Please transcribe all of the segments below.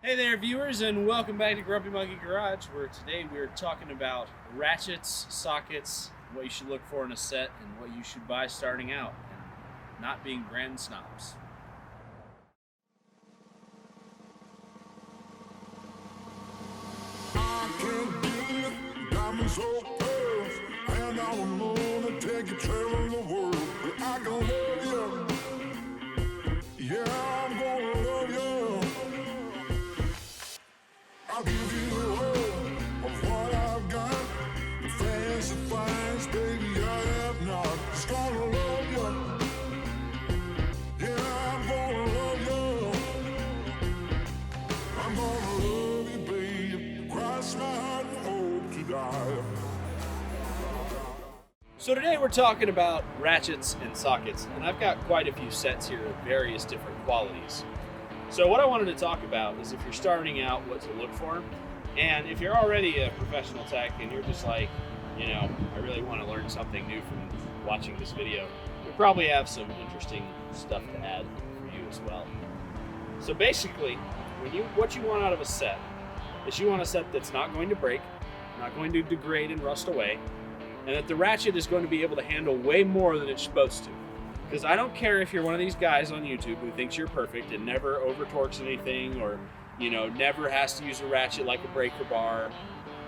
Hey there, viewers, and welcome back to Grumpy Monkey Garage, where today we're talking about ratchets, sockets, what you should look for in a set, and what you should buy starting out, and not being brand snobs. I can't believe diamonds so pearls, and I don't wanna take you traveling the world, but I can love you. Yeah, I'm gonna love you. I'll give you the whole of what I've got. The fancy finds, baby, I have not. Just gonna love you. Yeah, I'm gonna love you. I'm gonna love you, baby. Cross my heart and hope to die. So today we're talking about ratchets and sockets, and I've got quite a few sets here of various different qualities. So what I wanted to talk about is if you're starting out, what to look for. And if you're already a professional tech and you're just like, I really want to learn something new from watching this video, we probably have some interesting stuff to add for you as well. So basically, what you want out of a set is you want a set that's not going to break, not going to degrade and rust away, and that the ratchet is going to be able to handle way more than it's supposed to. Because I don't care if you're one of these guys on YouTube who thinks you're perfect and never over torques anything, or never has to use a ratchet like a breaker bar.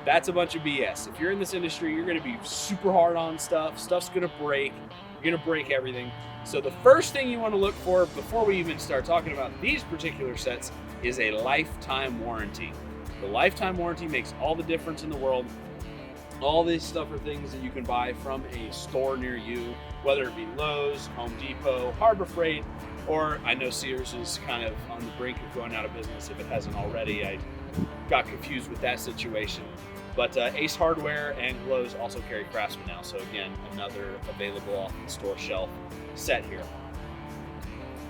That's a bunch of BS. If you're in this industry, you're going to be super hard on stuff. Stuff's going to break. You're going to break everything. So the first thing you want to look for before we even start talking about these particular sets is a lifetime warranty. The lifetime warranty makes all the difference in the world. All these stuff are things that you can buy from a store near you, whether it be Lowe's, Home Depot, Harbor Freight, or I know Sears is kind of on the brink of going out of business if it hasn't already. I got confused with that situation. But Ace Hardware and Lowe's also carry Craftsman now, so again, another available off the store shelf set here.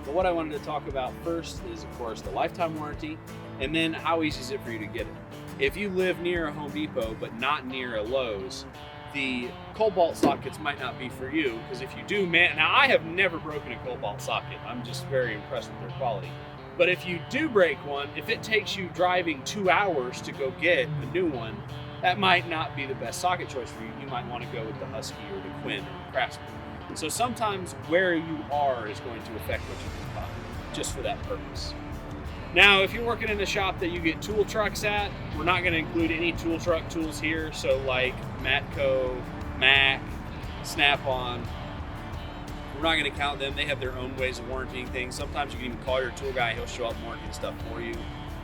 But what I wanted to talk about first is, of course, the lifetime warranty, and then how easy is it for you to get it. If you live near a Home Depot but not near a Lowe's, the Kobalt sockets might not be for you, because if you do, now I have never broken a Kobalt socket. I'm just very impressed with their quality. But if you do break one, if it takes you driving 2 hours to go get a new one, that might not be the best socket choice for you. You might want to go with the Husky or the Quinn or the Craftsman. And so sometimes where you are is going to affect what you can buy, just for that purpose. Now, if you're working in a shop that you get tool trucks at, we're not going to include any tool truck tools here. So like Matco, Mac, Snap-on, we're not going to count them. They have their own ways of warrantying things. Sometimes you can even call your tool guy. He'll show up and warranty stuff for you.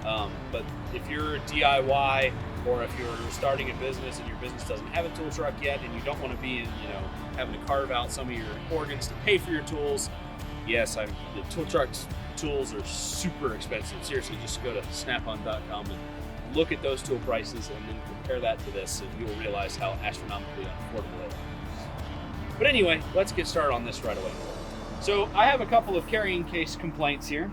But if you're DIY, or if you're starting a business and your business doesn't have a tool truck yet, and you don't want to be in, having to carve out some of your organs to pay for your tools, yes, the tool trucks tools are super expensive. Seriously, just go to snapon.com and look at those tool prices and then compare that to this, and you'll realize how astronomically unaffordable it is. But anyway, let's get started on this right away. So I have a couple of carrying case complaints here.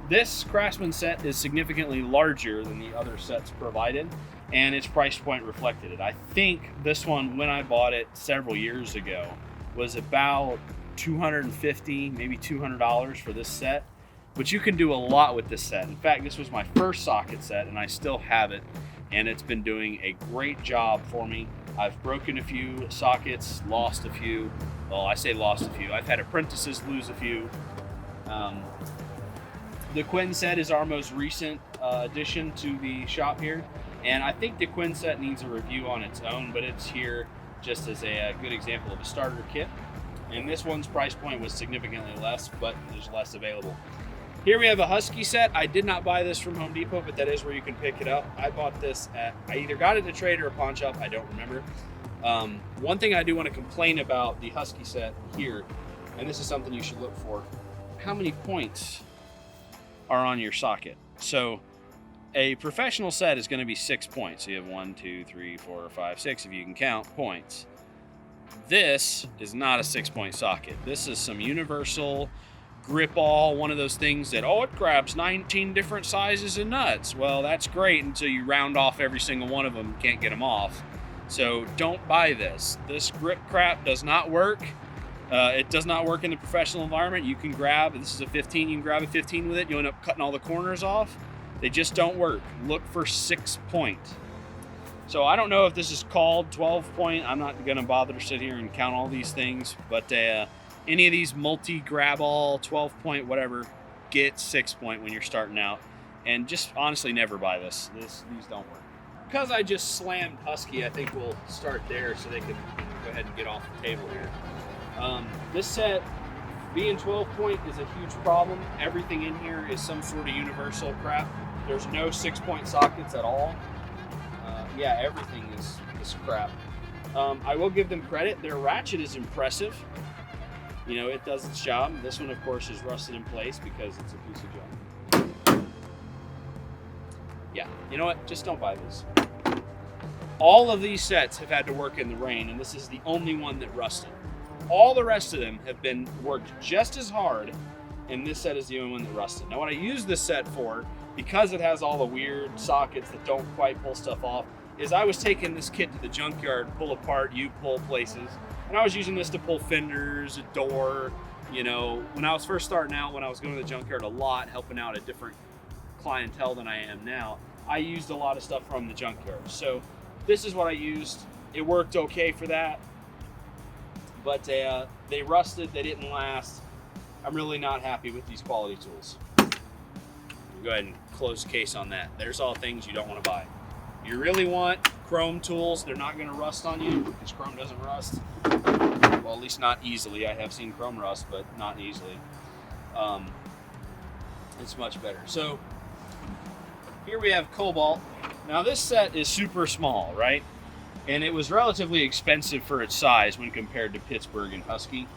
This Craftsman set is significantly larger than the other sets provided, and its price point reflected it. I think this one, when I bought it several years ago, was about $250, maybe $200 for this set. But you can do a lot with this set. In fact, this was my first socket set, and I still have it, and it's been doing a great job for me. I've broken a few sockets, lost a few. Well, I say lost a few. I've had apprentices lose a few. The Quinn set is our most recent addition to the shop here, and I think the Quinn set needs a review on its own, but it's here just as a good example of a starter kit. And this one's price point was significantly less, but there's less available. Here we have a Husky set. I did not buy this from Home Depot, but that is where you can pick it up. I bought this I either got it at a trade or a pawn shop, I don't remember. One thing I do want to complain about the Husky set here, and this is something you should look for, how many points are on your socket. So a professional set is going to be 6 points. So you have 1, 2, 3, 4, 5, 6, if you can count points. This is not a 6-point socket. This is some universal grip all, one of those things that, it grabs 19 different sizes of nuts. Well, that's great until you round off every single one of them, can't get them off. So don't buy this. This grip crap does not work. It does not work in the professional environment. You can grab, this is a 15, you can grab a 15 with it, you end up cutting all the corners off. They just don't work. Look for 6-point. So I don't know if this is called 12-point. I'm not going to bother to sit here and count all these things, but any of these multi-grab-all, 12-point, whatever, get 6-point when you're starting out. And just honestly never buy this. These don't work. Because I just slammed Husky, I think we'll start there so they can go ahead and get off the table here. This set, being 12-point is a huge problem. Everything in here is some sort of universal crap. There's no 6-point sockets at all. Yeah, everything is crap. I will give them credit. Their ratchet is impressive. You know, it does its job. This one, of course, is rusted in place because it's a piece of junk. Yeah, you know what? Just don't buy these. All of these sets have had to work in the rain, and this is the only one that rusted. All the rest of them have been worked just as hard, and this set is the only one that rusted. Now, what I use this set for, because it has all the weird sockets that don't quite pull stuff off, is I was taking this kit to the junkyard, pull apart, U-pull places, and I was using this to pull fenders, a door. You know, when I was first starting out, when I was going to the junkyard a lot, helping out a different clientele than I am now, I used a lot of stuff from the junkyard. So this is what I used. It worked okay for that, but they rusted, they didn't last. I'm really not happy with these quality tools. Go ahead and close the case on that. There's all things you don't want to buy. You really want chrome tools. They're not going to rust on you because chrome doesn't rust. Well, at least not easily. I have seen chrome rust, but not easily. It's much better. So here we have Kobalt. Now this set is super small, right? And it was relatively expensive for its size when compared to Pittsburgh and Husky.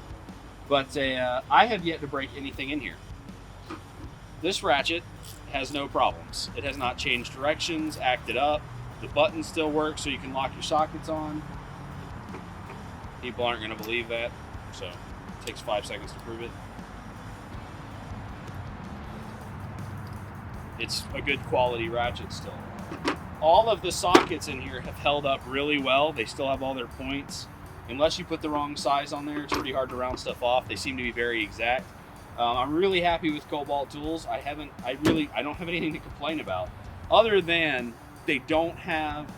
But I have yet to break anything in here. This ratchet has no problems. It has not changed directions, acted up. The buttons still work so you can lock your sockets on. People aren't going to believe that, so it takes 5 seconds to prove it. It's a good quality ratchet still. All of the sockets in here have held up really well. They still have all their points. Unless you put the wrong size on there, it's pretty hard to round stuff off. They seem to be very exact. I'm really happy with Kobalt tools. I don't have anything to complain about, other than they don't have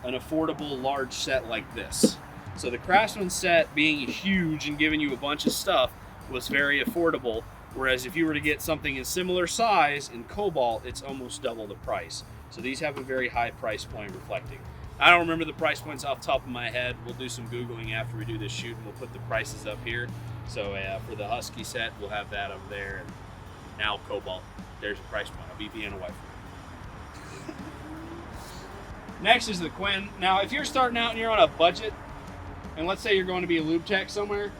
an affordable large set like this. So the Craftsman set, being huge and giving you a bunch of stuff, was very affordable. Whereas if you were to get something in similar size in Kobalt, it's almost double the price. So these have a very high price point reflecting. I don't remember the price points off the top of my head. We'll do some Googling after we do this shoot, and we'll put the prices up here. So for the Husky set, we'll have that over there. And now Kobalt, there's a price point. I'll be being away from it. Next is the Quinn. Now, if you're starting out and you're on a budget, and let's say you're going to be a lube tech somewhere,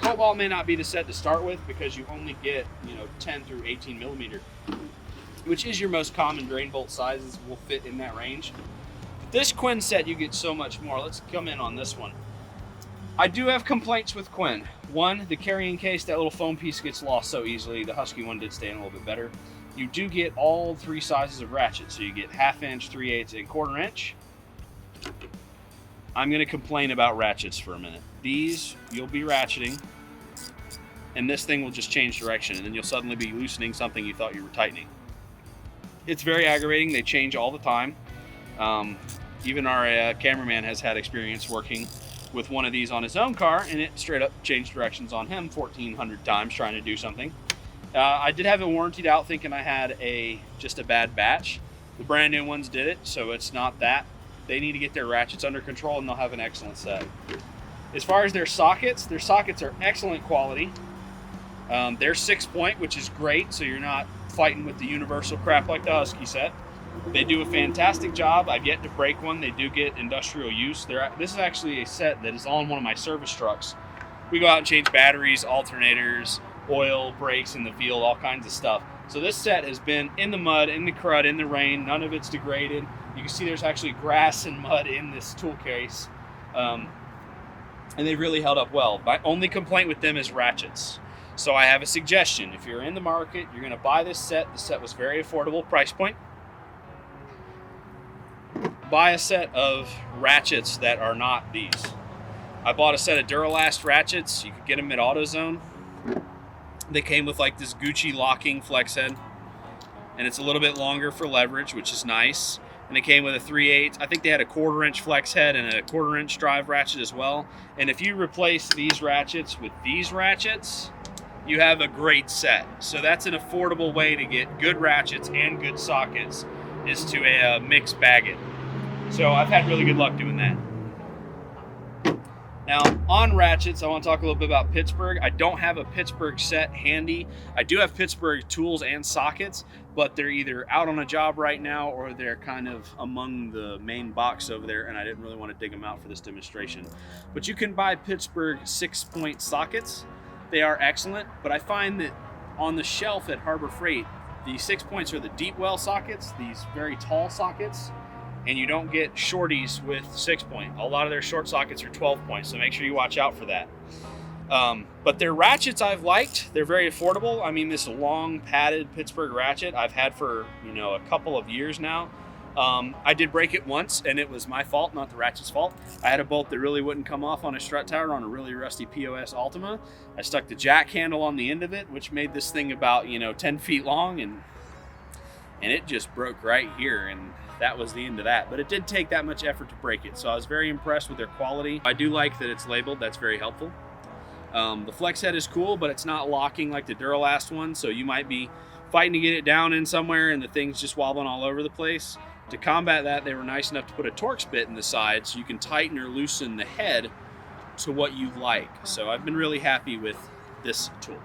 Kobalt may not be the set to start with because you only get 10 through 18 millimeter, which is your most common drain bolt sizes, will fit in that range. This Quinn set, you get so much more. Let's come in on this one. I do have complaints with Quinn. One, the carrying case, that little foam piece gets lost so easily. The Husky one did stay in a little bit better. You do get all 3 sizes of ratchet. So you get 1/2 inch, 3/8, and 1/4 inch. I'm going to complain about ratchets for a minute. These, you'll be ratcheting, and this thing will just change direction, and then you'll suddenly be loosening something you thought you were tightening. It's very aggravating. They change all the time. Even our cameraman has had experience working with one of these on his own car, and it straight up changed directions on him 1,400 times trying to do something. I did have it warrantied out thinking I had just a bad batch. The brand new ones did it, so it's not that. They need to get their ratchets under control, and they'll have an excellent set. As far as their sockets are excellent quality. They're 6-point, which is great, so you're not fighting with the universal crap like the Husky set. They do a fantastic job. I've yet to break one. They do get industrial use. This is actually a set that is on one of my service trucks. We go out and change batteries, alternators, oil, brakes in the field, all kinds of stuff. So this set has been in the mud, in the crud, in the rain. None of it's degraded. You can see there's actually grass and mud in this tool case. And they've really held up well. My only complaint with them is ratchets. So I have a suggestion. If you're in the market, you're going to buy this set. The set was very affordable price point. Buy a set of ratchets that are not these. I bought a set of Duralast ratchets. You could get them at AutoZone. They came with like this Gucci locking flex head. and it's a little bit longer for leverage, which is nice. And it came with a 3/8. I think they had a 1/4-inch flex head and a 1/4-inch drive ratchet as well. And if you replace these ratchets with these ratchets, you have a great set. So that's an affordable way to get good ratchets and good sockets, is to mix bag it. So I've had really good luck doing that. Now on ratchets, I want to talk a little bit about Pittsburgh. I don't have a Pittsburgh set handy. I do have Pittsburgh tools and sockets, but they're either out on a job right now or they're kind of among the main box over there, and I didn't really want to dig them out for this demonstration. But you can buy Pittsburgh 6-point sockets. They are excellent, but I find that on the shelf at Harbor Freight, the 6 points are the deep well sockets, these very tall sockets, and you don't get shorties with 6-point. A lot of their short sockets are 12 points, so make sure you watch out for that. But their ratchets I've liked. They're very affordable. I mean, this long padded Pittsburgh ratchet I've had for, a couple of years now. I did break it once, and it was my fault, not the ratchet's fault. I had a bolt that really wouldn't come off on a strut tower on a really rusty POS Ultima. I stuck the jack handle on the end of it, which made this thing about 10 feet long, and it just broke right here, and that was the end of that. But it did take that much effort to break it, so I was very impressed with their quality. I do like that it's labeled. That's very helpful. The flex head is cool, but it's not locking like the Duralast one, so you might be fighting to get it down in somewhere and the thing's just wobbling all over the place. To combat that, they were nice enough to put a Torx bit in the side so you can tighten or loosen the head to what you like. So I've been really happy with this tool.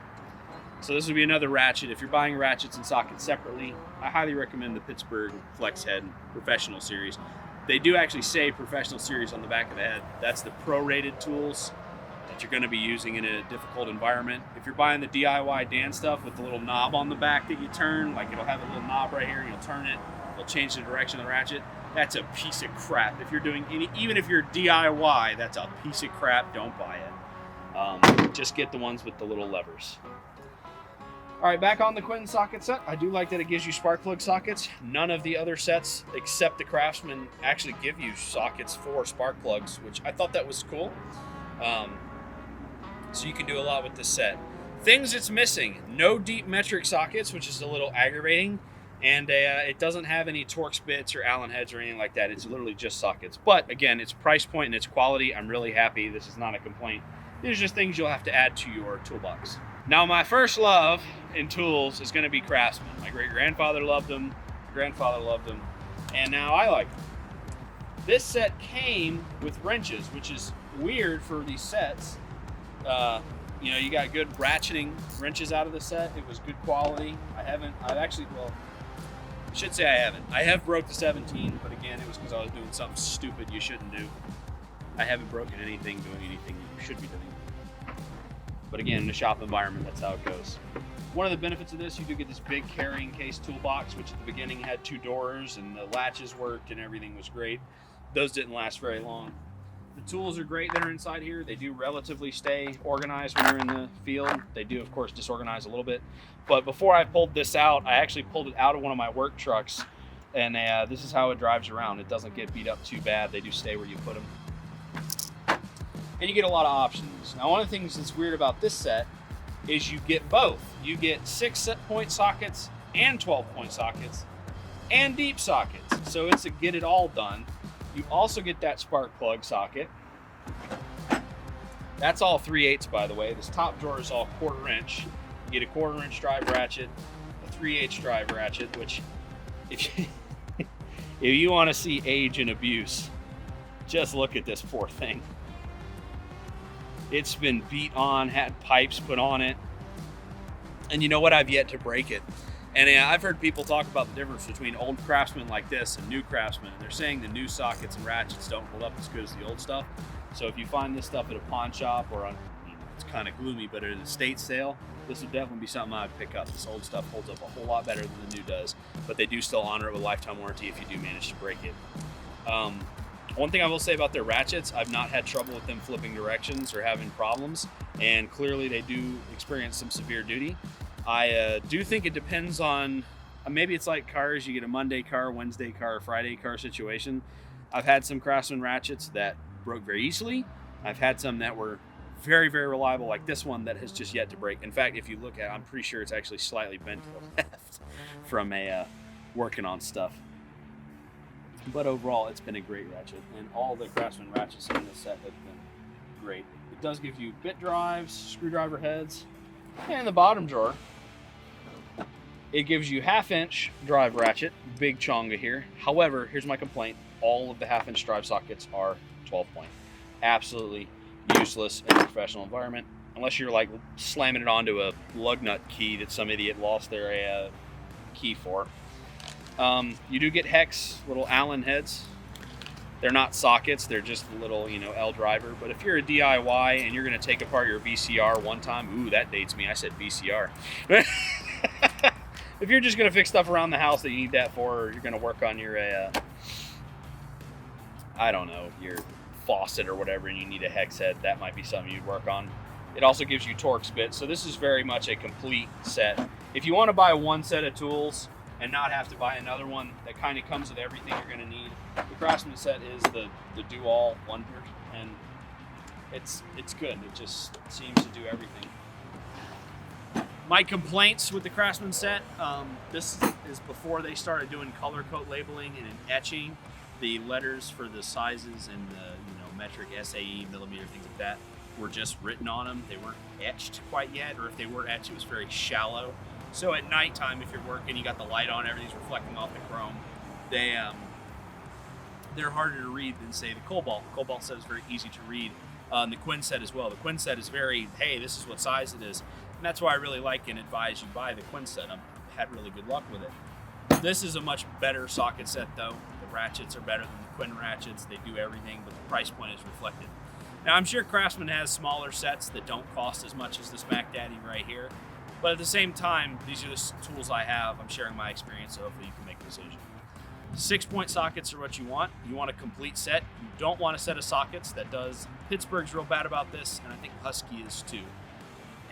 So this would be another ratchet. If you're buying ratchets and sockets separately, I highly recommend the Pittsburgh Flex Head Professional Series. They do actually say Professional Series on the back of the head. That's the pro-rated tools that you're going to be using in a difficult environment. If you're buying the DIY Dan stuff with the little knob on the back that you turn, like it'll have a little knob right here and you'll turn it, it'll change the direction of the ratchet. That's a piece of crap. If you're doing even if you're DIY, that's a piece of crap. Don't buy it. Just get the ones with the little levers. All right, back on the Quinn socket set. I do like that it gives you spark plug sockets. None of the other sets, except the Craftsman, actually give you sockets for spark plugs, which I thought that was cool. So you can do a lot with this set. Things it's missing: no deep metric sockets, which is a little aggravating, and it doesn't have any Torx bits or Allen heads or anything like that. It's literally just sockets. But again, its price point and its quality, I'm really happy. This is not a complaint. These are just things you'll have to add to your toolbox. Now, my first love in tools is going to be Craftsman. My great-grandfather loved them, grandfather loved them, and now I like them. This set came with wrenches, which is weird for these sets. You got good ratcheting wrenches out of the set. It was good quality. I have broke the 17, but again, it was because I was doing something stupid you shouldn't do. I haven't broken anything doing anything you should be doing. But again, in a shop environment, that's how it goes. One of the benefits of this, you do get this big carrying case toolbox, which at the beginning had 2 doors and the latches worked and everything was great. Those didn't last very long. The tools are great that are inside here. They do relatively stay organized when you're in the field. They do, of course, disorganize a little bit. But before I pulled this out, I actually pulled it out of one of my work trucks, and this is how it drives around. It doesn't get beat up too bad. They do stay where you put them. And you get a lot of options. Now, one of the things that's weird about this set is you get both. You get 6-point sockets and 12-point sockets and deep sockets. So it's a get it all done. You also get that spark plug socket. That's all 3/8, by the way. This top drawer is all 1/4 inch. You get a 1/4 inch drive ratchet, a 3/8 drive ratchet, which if you want to see age and abuse, just look at this poor thing. It's been beat on, had pipes put on it. And you know what? I've yet to break it. And I've heard people talk about the difference between old Craftsman like this and new Craftsman. And they're saying the new sockets and ratchets don't hold up as good as the old stuff. So if you find this stuff at a pawn shop or on, it's kind of gloomy, but at an estate sale, this would definitely be something I'd pick up. This old stuff holds up a whole lot better than the new does. But they do still honor it with lifetime warranty if you do manage to break it. One thing I will say about their ratchets, I've not had trouble with them flipping directions or having problems, and clearly they do experience some severe duty. I do think it depends on, maybe it's like cars, you get a Monday car, Wednesday car, Friday car situation. I've had some Craftsman ratchets that broke very easily. I've had some that were very, very reliable, like this one that has just yet to break. In fact, if you look at it, I'm pretty sure it's actually slightly bent to the left from working on stuff. But overall, it's been a great ratchet, and all the Craftsman ratchets in this set have been great. It does give you bit drives, screwdriver heads, and in the bottom drawer, it gives you 1/2-inch drive ratchet, big chonga here. However, here's my complaint. All of the 1/2-inch drive sockets are 12-point. Absolutely useless in a professional environment, unless you're like slamming it onto a lug nut key that some idiot lost their key for. You do get hex little Allen heads. They're not sockets, they're just little, L driver. But if you're a DIY and you're gonna take apart your VCR one time, ooh, that dates me, I said VCR. If you're just gonna fix stuff around the house that you need that for, or you're gonna work on your, I don't know, your faucet or whatever, and you need a hex head, that might be something you'd work on. It also gives you Torx bits, so this is very much a complete set. If you want to buy one set of tools and not have to buy another one that kind of comes with everything you're going to need, the Craftsman set is the do-all wonder, and it's good. It just seems to do everything. My complaints with the Craftsman set, this is before they started doing color code labeling and etching the letters for the sizes and the metric, SAE, millimeter, things like that were just written on them. They weren't etched quite yet, or if they were etched, it was very shallow. So at nighttime, if you're working, you got the light on, everything's reflecting off the chrome. They're harder to read than, say, the Kobalt. The Kobalt set is very easy to read. And the Quinn set as well. The Quinn set is very, hey, this is what size it is. And that's why I really like and advise you buy the Quinn set. I've had really good luck with it. This is a much better socket set, though. The ratchets are better than the Quinn ratchets. They do everything, but the price point is reflected. Now, I'm sure Craftsman has smaller sets that don't cost as much as this Mac Daddy right here. But at the same time, these are the tools I have. I'm sharing my experience, so hopefully you can make a decision. 6-point sockets are what you want. You want a complete set. You don't want a set of sockets that does. Pittsburgh's real bad about this, and I think Husky is too.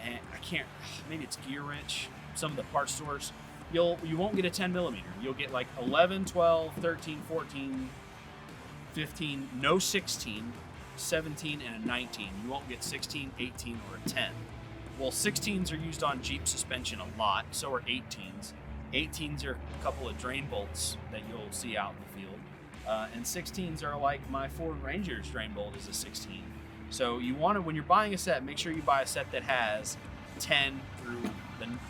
And I can't, maybe it's Gear Wrench, some of the parts stores. You won't get a 10 millimeter. You'll get like 11, 12, 13, 14, 15, no 16, 17, and a 19. You won't get 16, 18, or a 10. Well, 16s are used on Jeep suspension a lot, so are 18s. 18s are a couple of drain bolts that you'll see out in the field. And 16s are like my Ford Ranger's drain bolt is a 16. So you want to, when you're buying a set, make sure you buy a set that has 10 through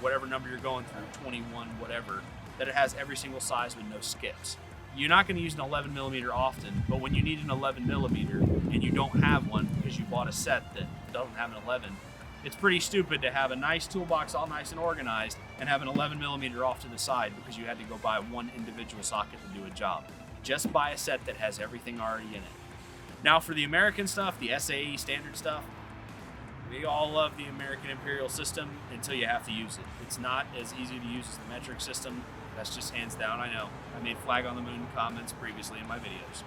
whatever number you're going through, 21, whatever, that it has every single size with no skips. You're not going to use an 11 millimeter often, but when you need an 11 millimeter and you don't have one because you bought a set that doesn't have an 11, it's pretty stupid to have a nice toolbox all nice and organized and have an 11 millimeter off to the side because you had to go buy one individual socket to do a job. Just buy a set that has everything already in it. Now for the American stuff, the SAE standard stuff, we all love the American Imperial system until you have to use it. It's not as easy to use as the metric system. That's just hands down, I know. I made flag on the moon comments previously in my videos.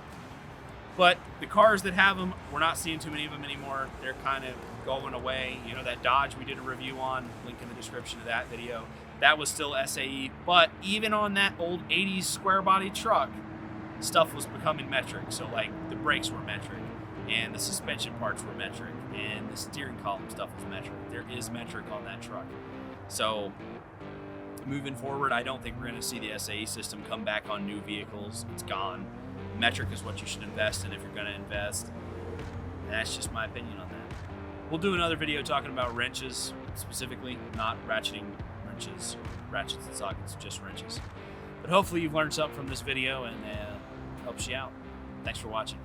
But the cars that have them, we're not seeing too many of them anymore. They're kind of going away. You know, that Dodge we did a review on, link in the description of that video, that was still SAE. But even on that old 80s square body truck, stuff was becoming metric. So like the brakes were metric, and the suspension parts were metric, and the steering column stuff was metric. There is metric on that truck. So moving forward, I don't think we're going to see the SAE system come back on new vehicles. It's gone. Metric is what you should invest in if you're going to invest. And that's just my opinion on that. We'll do another video talking about wrenches specifically, not ratcheting wrenches, ratchets and sockets, just wrenches. But hopefully you've learned something from this video and helps you out. Thanks for watching.